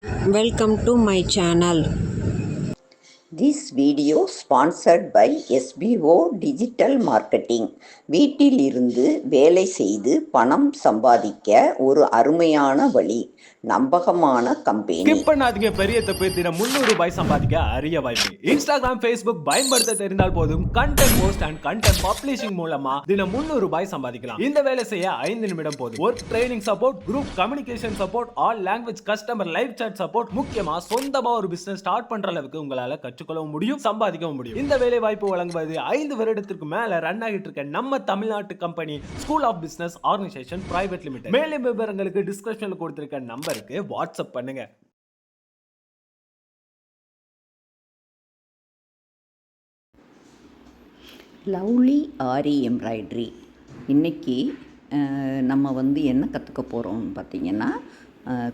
Welcome to my channel. This video sponsored by SBO Digital Marketing. வீட்டில் இருந்து வேலை செய்து பணம் சம்பாதிக்க ஒரு அருமையான வழி. நம்பகமான கம்பெனி. ஸ்கிப் பண்ணாதீங்க, பெரிய தப்பு. தினம் 300 ரூபாய் சம்பாதிக்க அரிய வாய்ப்பு. இன்ஸ்டாகிராம், ஃபேஸ்புக் பயன்படுத்த தெரிந்தால் போதும். Content post and content publishing மூலமா தினம் 300 ரூபாய் சம்பாதிக்கலாம். இந்த வேலை செய்ய 5 நிமிடம் போதும். Work training support, group communication support, all language customer live chat support, முக்கியமா சொந்தமா ஒரு பிசினஸ் ஸ்டார்ட் பண்ற அளவுக்கு உங்களால கற்றுக்கொள்ளவும் முடியும், சம்பாதிக்கவும் முடியும். இந்த வேலை வாய்ப்பு வழங்குவது 5 வருடத்திற்கு மேல ரன் ஆகிட்டு இருக்க நம்ம தமிழ்நாட்டு company school of business organisation private limited. மேலும் விவரங்களுக்கு டிஸ்கிரிப்ஷன்ல கொடுத்திருக்க நம்பருக்கு வாட்ஸ்அப் பண்ணுங்க. Lovely aari embroidery. இன்றைக்கி நம்ம என்ன கற்றுக்க போகிறோம்னு பார்த்திங்கன்னா,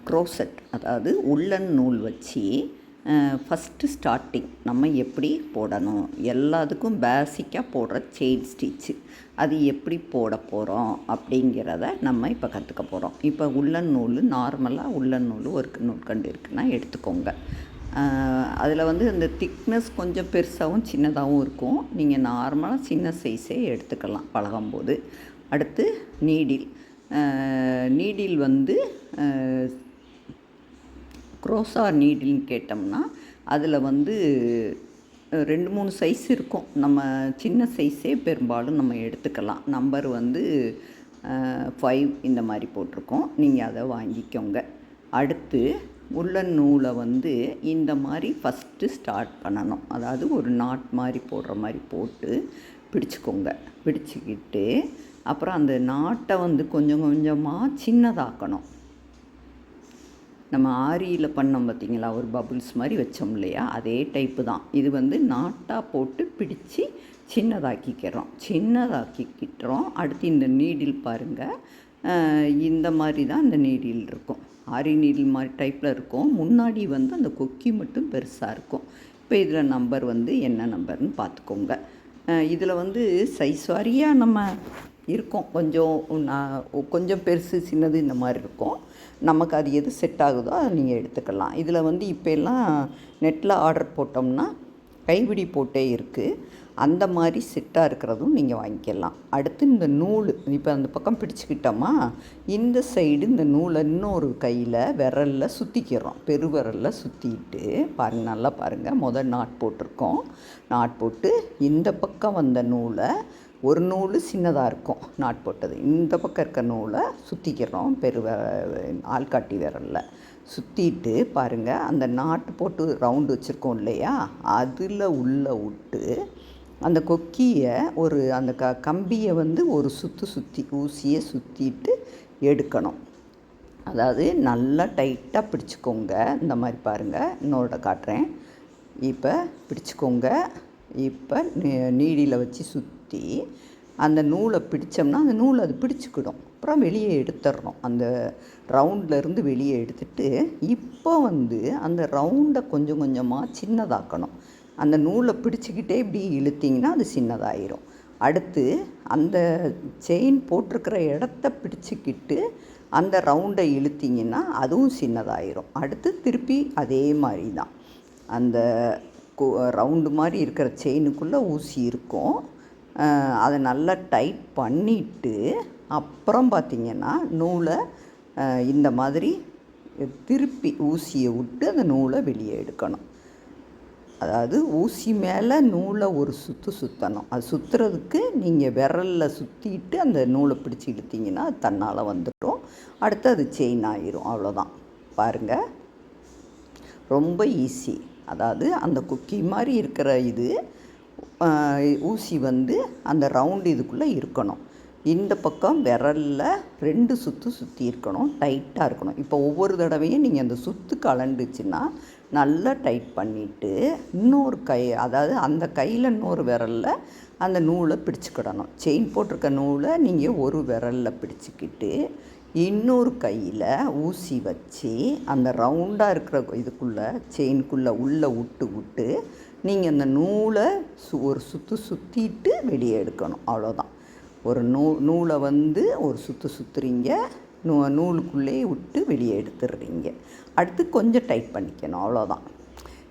க்ரோசெட், அதாவது உள்ளன் நூல் வச்சு ஃபஸ்ட்டு ஸ்டார்டிங் நம்ம எப்படி போடணும், எல்லாத்துக்கும் பேசிக்காக போடுற செயின் ஸ்டிச்சு அது எப்படி போட போகிறோம் அப்படிங்கிறத நம்ம இப்போ கற்றுக்க போகிறோம். இப்போ உள்ளன் நூல், நார்மலாக உள்ளன் நூல் ஒரு நூற்கண்டு இருக்குன்னா எடுத்துக்கோங்க. அதில் அந்த திக்னஸ் கொஞ்சம் பெருசாகவும் சின்னதாகவும் இருக்கும். நீங்கள் நார்மலாக சின்ன சைஸே எடுத்துக்கலாம் பழகும்போது. அடுத்து நீடில். நீடில் க்ரோஸா நீடில்னு கேட்டோம்னா அதில் 2-3 சைஸ் இருக்கும். நம்ம சின்ன சைஸே பெரும்பாலும் நம்ம எடுத்துக்கலாம். நம்பர் 5 இந்த மாதிரி போட்டிருக்கோம், நீங்கள் அதை வாங்கிக்கோங்க. அடுத்து உள்ளன் நூலை இந்த மாதிரி ஃபஸ்ட்டு ஸ்டார்ட் பண்ணணும். அதாவது ஒரு நாட் மாதிரி போடுற மாதிரி போட்டு பிடிச்சிக்கோங்க. பிடிச்சிக்கிட்டு அப்புறம் அந்த நாட்டை கொஞ்சம் கொஞ்சமாக சின்னதாக்கணும். நம்ம ஆரியில் பண்ணோம் பார்த்திங்களா, ஒரு பபுள்ஸ் மாதிரி வச்சோம் இல்லையா, அதே டைப்பு தான் இது. நாட்டாக போட்டு பிடிச்சி சின்னதாக்கிக்கிறோம். அடுத்து இந்த நீடில் பாருங்கள், இந்த மாதிரி தான் இந்த நீடில் இருக்கும். ஆரி நீடில் மாதிரி டைப்பில் இருக்கும். முன்னாடி அந்த கொக்கி மட்டும் பெருசாக இருக்கும். இப்போ இதில் நம்பர் என்ன நம்பர்னு பார்த்துக்கோங்க. இதில் சைஸ் வாரியாக நம்ம இருக்கும். கொஞ்சம் பெருசு சின்னது இந்த மாதிரி இருக்கும். நமக்கு அது எது செட் ஆகுதோ அதை நீங்கள் எடுத்துக்கலாம். இதில் இப்போ எல்லாம் நெட்டில் ஆர்டர் போட்டோம்னா கைப்பிடி போட்டே இருக்குது. அந்த மாதிரி செட்டாக இருக்கிறதும் நீங்கள் வாங்கிக்கலாம். அடுத்து இந்த நூல், இப்போ அந்த பக்கம் பிடிச்சிக்கிட்டோமா, இந்த சைடு இந்த நூலை இன்னொரு கையில் விரலில் சுற்றிக்கிறோம். பெருவிரலில் சுற்றிட்டு பாருங்கள், நல்லா பாருங்கள். முதல் நாட் போட்டிருக்கோம். நாட் போட்டு இந்த பக்கம் வந்த நூலை, ஒரு நூல் சின்னதாக இருக்கும் நாட் போட்டது, இந்த பக்கம் இருக்க நூலை சுற்றிக்கிறோம். ஆள்காட்டி விரலில் சுற்றிட்டு பாருங்கள், அந்த நாட்டு போட்டு ரவுண்டு வச்சுருக்கோம் இல்லையா, அதில் உள்ளே விட்டு அந்த கொக்கியை அந்த கம்பியை ஒரு சுற்றி ஊசியை சுற்றிட்டு எடுக்கணும். அதாவது நல்லா டைட்டாக பிடிச்சிக்கோங்க. இந்த மாதிரி பாருங்கள், இன்னொரு காட்டுறேன். இப்போ பிடிச்சிக்கோங்க. இப்போ நீடியில் வச்சு சுற்றி அந்த நூலை பிடிச்சோம்னா அந்த நூலை அது பிடிச்சிக்கிடும். அப்புறம் வெளியே எடுத்துடணும். அந்த ரவுண்ட்லேருந்து வெளியே எடுத்துட்டு இப்போ அந்த ரவுண்டை கொஞ்சம் கொஞ்சமாக சின்னதாக்கணும். அந்த நூலை பிடிச்சிக்கிட்டே இப்படி இழுத்திங்கன்னா அது சின்னதாயிரும். அடுத்து அந்த செயின் போட்டிருக்கிற இடத்த பிடிச்சிக்கிட்டு அந்த ரவுண்டை இழுத்திங்கன்னா அதுவும் சின்னதாயிரும். அடுத்து திருப்பி அதே மாதிரி தான், அந்த ரவுண்டு மாதிரி இருக்கிற செயினுக்குள்ளே ஊசி இருக்கும். அதை நல்லா டைட் பண்ணிவிட்டு அப்புறம் பார்த்திங்கன்னா நூலை இந்த மாதிரி திருப்பி ஊசியை விட்டு அந்த நூலை வெளியே எடுக்கணும். அதாவது ஊசி மேலே நூலை ஒரு சுற்றணும். அது சுற்றுறதுக்கு நீங்கள் விரலில் சுற்றிட்டு அந்த நூலை பிடிச்சி இழுத்திங்கன்னா அது தன்னால் வந்துடும். அடுத்து அது செயின் ஆயிரும். அவ்வளோதான். பாருங்கள், ரொம்ப ஈஸி. அதாவது அந்த குக்கி மாதிரி இருக்கிற ஊசி அந்த ரவுண்டு இதுக்குள்ளே இருக்கணும். இந்த பக்கம் விரலில் 2 சுற்றி இருக்கணும். டைட்டாக இருக்கணும். இப்போ ஒவ்வொரு தடவையும் நீங்கள் அந்த சுற்று கலண்டுச்சுன்னா நல்லா டைட் பண்ணிவிட்டு இன்னொரு அதாவது அந்த கையில் இன்னொரு விரலில் அந்த நூலை பிடிச்சிக்கிடணும். செயின் போட்டிருக்க நூலை நீங்கள் ஒரு விரலில் பிடிச்சிக்கிட்டு இன்னொரு கையில் ஊசி வச்சு அந்த ரவுண்டாக இருக்கிற இதுக்குள்ளே செயினுக்குள்ளே உள்ளே விட்டு நீங்கள் அந்த நூலை ஒரு சுற்றிட்டு வெளியே எடுக்கணும். அவ்வளோதான். ஒரு நூலை ஒரு சுற்றுறீங்க, நூலுக்குள்ளே விட்டு வெளியே எடுத்துடுறீங்க. அடுத்து கொஞ்சம் டைட் பண்ணிக்கணும், அவ்வளோதான்.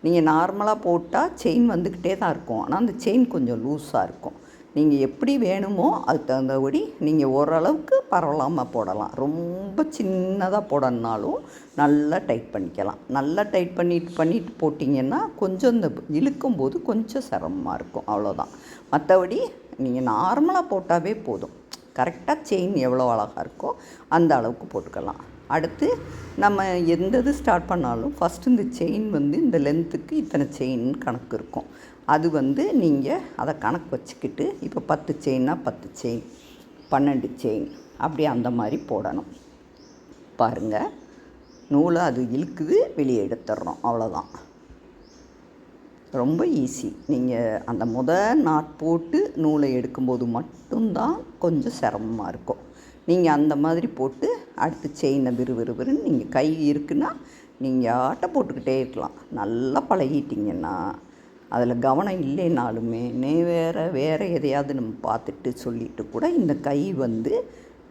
நீங்கள் நார்மலாக போட்டால் செயின் வந்துக்கிட்டே தான் இருக்கும், ஆனால் அந்த செயின் கொஞ்சம் லூஸாக இருக்கும். நீங்கள் எப்படி வேணுமோ அதுக்கு தகுந்தபடி நீங்கள் ஓரளவுக்கு பரவலாமல் போடலாம். ரொம்ப சின்னதாக போடணுன்னாலும் நல்லா டைட் பண்ணிக்கலாம். நல்லா டைட் பண்ணிட்டு போட்டிங்கன்னா கொஞ்சம் இந்த இழுக்கும்போது கொஞ்சம் சிரமமாக இருக்கும், அவ்வளோதான். மற்றபடி நீங்கள் நார்மலாக போட்டாவே போதும். கரெக்டாக செயின் எவ்வளோ அழகாக இருக்கோ அந்த அளவுக்கு போட்டுக்கலாம். அடுத்து நம்ம எந்த இது ஸ்டார்ட் பண்ணாலும் ஃபஸ்ட்டு இந்த செயின் இந்த லென்த்துக்கு இத்தனை செயின் கணக்கு இருக்கும். அது நீங்கள் அதை கணக்கு வச்சுக்கிட்டு இப்போ 10 செயின்னா 10 செயின், 12 செயின் அப்படி அந்த மாதிரி போடணும். பாருங்கள், நூலை அது இழுக்குது, வெளியே எடுத்துடுறோம், அவ்வளோதான். ரொம்ப ஈஸி. நீங்கள் அந்த நாட் போட்டு நூலை எடுக்கும்போது மட்டும்தான் கொஞ்சம் சிரமமாக இருக்கும். நீங்கள் அந்த மாதிரி போட்டு அடுத்து செயினை விறுவிறுன்னு நீங்கள் கை இருக்குன்னா நீங்கள் ஆட்டை போட்டுக்கிட்டே இருக்கலாம். நல்லா பழகிட்டிங்கன்னா அதில் கவனம் இல்லைனாலுமே வேறு எதையாவது நம்ம பார்த்துட்டு சொல்லிட்டு கூட இந்த கை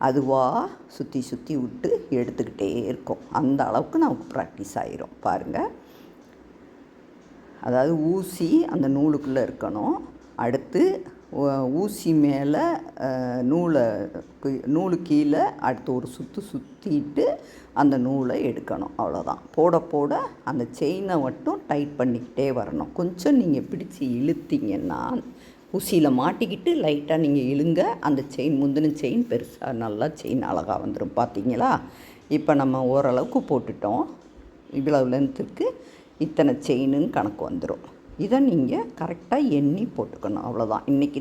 அதுவாக சுற்றி விட்டு எடுத்துக்கிட்டே இருக்கும். அந்த அளவுக்கு நமக்கு ப்ராக்டிஸ் ஆகிரும். பாருங்கள், அதாவது ஊசி அந்த நூலுக்குள்ளே இருக்கணும். அடுத்து ஊசி மேலே நூலு கீழே அடுத்து ஒரு சுற்றிட்டு அந்த நூலை எடுக்கணும், அவ்வளோதான். போட அந்த செயினை மட்டும் டைட் பண்ணிக்கிட்டே வரணும். கொஞ்சம் நீங்கள் பிடிச்சி இழுத்தீங்கன்னா ஊசியில் மாட்டிக்கிட்டு லைட்டாக நீங்கள் இழுங்க, அந்த செயின் முந்தின செயின் பெருசாக நல்லா செயின் அழகாக வந்துடும். பார்த்தீங்களா? இப்போ நம்ம ஓரளவுக்கு போட்டுட்டோம். இவ்வளவு லென்த்துக்கு இத்தனை செயினுன்னு கணக்கு வந்துடும். இதை நீங்கள் கரெக்டாக எண்ணி போட்டுக்கணும், அவ்வளோதான். இன்றைக்கி